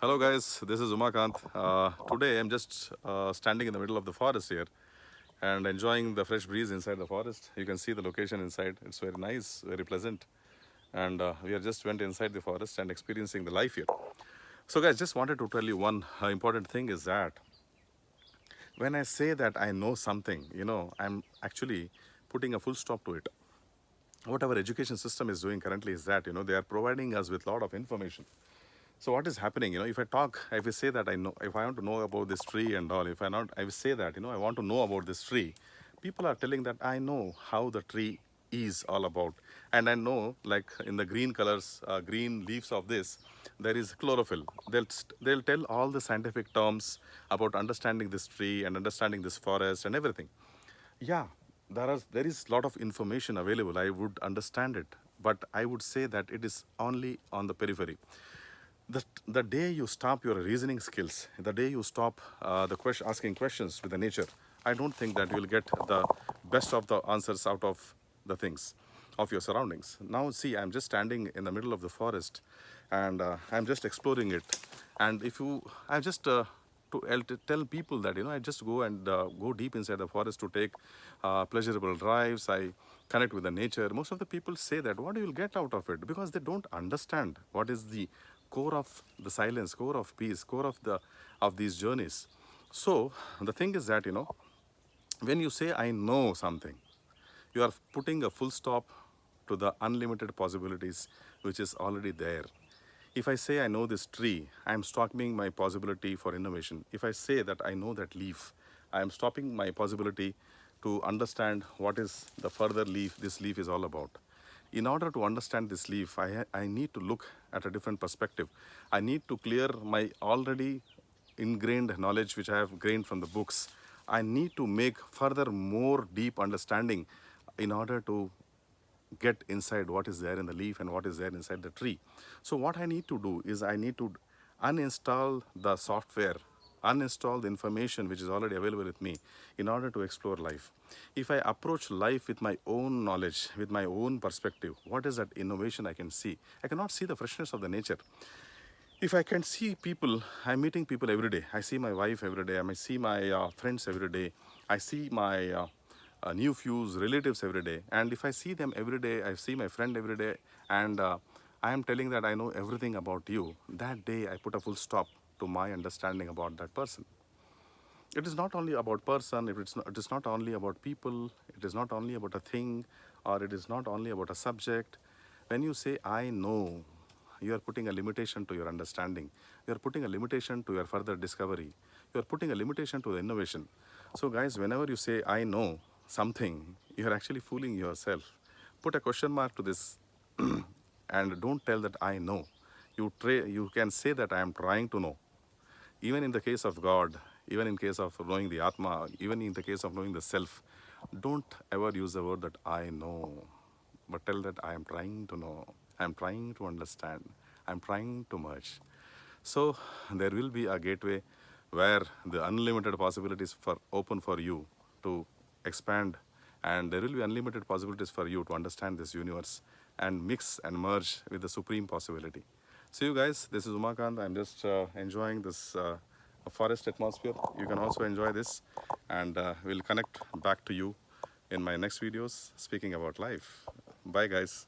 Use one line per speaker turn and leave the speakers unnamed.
Hello guys, this is Umakant. Today I'm just standing in the middle of the forest here and enjoying the fresh breeze inside the forest. You can see the location inside. It's very nice, very pleasant. And we are just went inside the forest and experiencing the life here. So guys, just wanted to tell you one important thing is that when I say that I know something, I'm actually putting a full stop to it. What our education system is doing currently is that, they are providing us with a lot of information. So what is happening, if I talk, if I say that I know, if I want to know about this tree and all, if I not, I say that, I want to know about this tree, people are telling that I know how the tree is all about. And I know, like in the green colors, green leaves of this, there is chlorophyll. They'll tell all the scientific terms about understanding this tree and understanding this forest and everything. Yeah, there is a lot of information available. I would understand it, but I would say that it is only on the periphery. The day you stop your reasoning skills, the day you stop asking questions with the nature, I don't think that you will get the best of the answers out of the things of your surroundings. Now, see, I'm just standing in the middle of the forest, and I'm just exploring it. And if you, I just to tell people that I just go and go deep inside the forest to take pleasurable drives. I connect with the nature. Most of the people say that what you will get out of it, because they don't understand what is the core of the silence, core of peace, core of these journeys. So the thing is that when you say I know something, you are putting a full stop to the unlimited possibilities which is already there. If I say I know this tree, I am stopping my possibility for innovation. If I say that I know that leaf, I am stopping my possibility to understand what is the further leaf this leaf is all about. In order to understand this leaf, I need to look at a different perspective. I need to clear my already ingrained knowledge which I have gained from the books. I need to make further more deep understanding in order to get inside what is there in the leaf and what is there inside the tree. So what I need to do is I need to uninstall the software, uninstall the information which is already available with me in order to explore life. If I approach life with my own knowledge, with my own perspective, what is that innovation I can see? I cannot see the freshness of the nature. If I can see people, I'm meeting people every day. I see my wife every day. I might see my friends every day. I see my new fuse relatives every day. And if I see them every day, I see my friend every day, and I am telling that I know everything about you, that day I put a full stop to my understanding about that person. It is not only about person, it is not only about people, it is not only about a thing, or it is not only about a subject. When you say I know, you are putting a limitation to your understanding. You are putting a limitation to your further discovery. You are putting a limitation to the innovation. So guys, whenever you say I know something, you are actually fooling yourself. Put a question mark to this and don't tell that I know. You can say that I am trying to know. Even in the case of God, even in case of knowing the Atma, even in the case of knowing the self, don't ever use the word that I know, but tell that I am trying to know, I am trying to understand, I am trying to merge. So there will be a gateway where the unlimited possibilities for open for you to expand, and there will be unlimited possibilities for you to understand this universe and mix and merge with the supreme possibility. See you guys. This is Umakant. I'm just enjoying this forest atmosphere. You can also enjoy this, and we'll connect back to you in my next videos speaking about life. Bye, guys.